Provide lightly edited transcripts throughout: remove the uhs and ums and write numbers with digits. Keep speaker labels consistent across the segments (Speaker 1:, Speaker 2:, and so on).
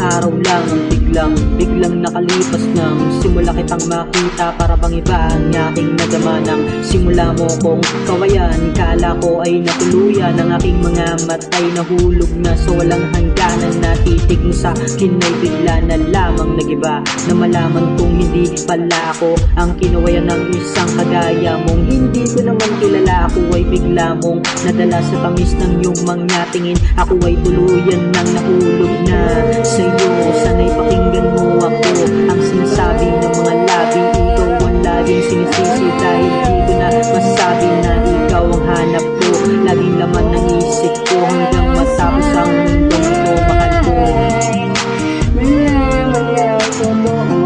Speaker 1: araw lang ang biglang nakalipas nang simula kitang makita. Para bang iba ang aking nadama nang simula mo kong kawayan. Kala ko ay natuluyan ang aking mga matay nahulog na sa walang hangganan. Natitig mo sa akin ay bigla na lamang nagiba, na malaman kong hindi pala ako ang kinuwayan ng isang kagaya mong. Hindi ko naman kilala, ako ay bigla mong nadala sa tamis ng iyong mga tingin. Ako ay tuluyan nang nahulog na sa'yo. Sana'y pakinggan mo ako, ang sinasabi ng mga labi. Ikaw ang laging sinisisi dahil di ko na masabi na ikaw ang hanap ko. Laging laman ng isip ko hanggang matapos ang mundong ito, mahal ko.
Speaker 2: Malaman ang totoo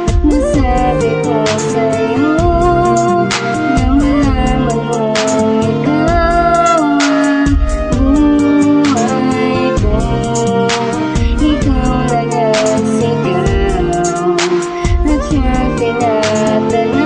Speaker 2: at masabi ko sa'yo na malaman mong ikaw ang buhay ko. Ikaw lang ang sigaw at siyang tinatanaw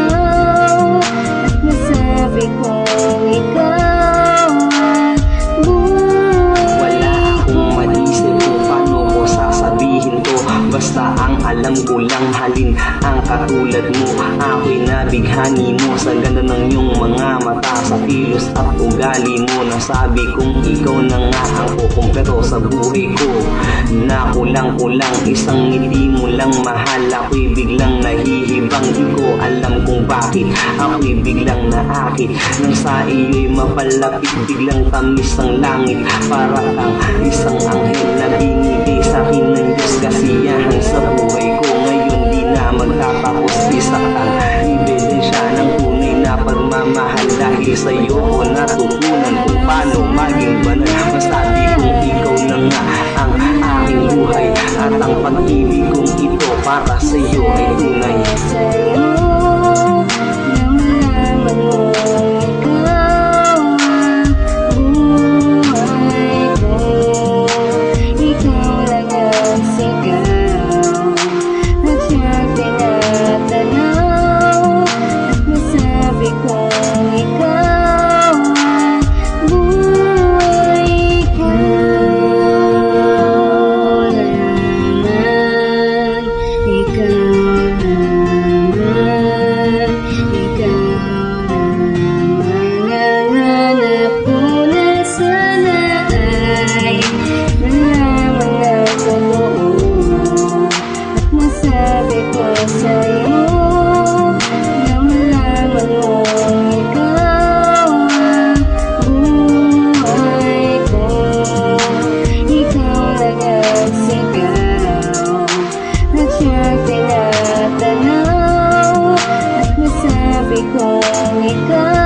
Speaker 2: at masabi kong ikaw ang buhay.
Speaker 3: Wala akong maisip kung paano ko sasabihin to. Basta ang alam ko lang halin ang katulad mo. Ako'y nabighani mo sa ganda ng iyong mga mata, sa kilos at ugali mo. Nasabi kong ikaw na nga ang kukumpleto sa buhay ko. Nakulang-kulang isang ngiti mo lang mahal. Ako'y biglang nahihibang, di ko alam kung bakit. Ako'y biglang naakit nang sa iyo'y mapalapit. Biglang tamis ang langit, para kang isang anghel na binigay sa'kin ng Diyos. Kasiyahan sa buhay ko ngayon di na magtatapos. Isa kang ebidensya ng tunay na pagmamahal. Dahil sa'yo ko natutunan kung paano maging banal. Masabi kong ikaw na nga ang aking buhay, at ang pag-ibig kong ito para sa'yo ay tunay.
Speaker 2: Sa'yo na malaman mong ikaw ang buhay ko. Ikaw lang ang sigaw at siyang tinatanaw at masabi kong ikaw ang buhay ko. Ikaw naman, ikaw naman ang hanap ko na sana ay nalaman ng totoo at masabi ko sa'yo na malaman mong ikaw ang buhay ko. Ikaw lang ang sigaw at siyang tinatanaw at masabi kong ikaw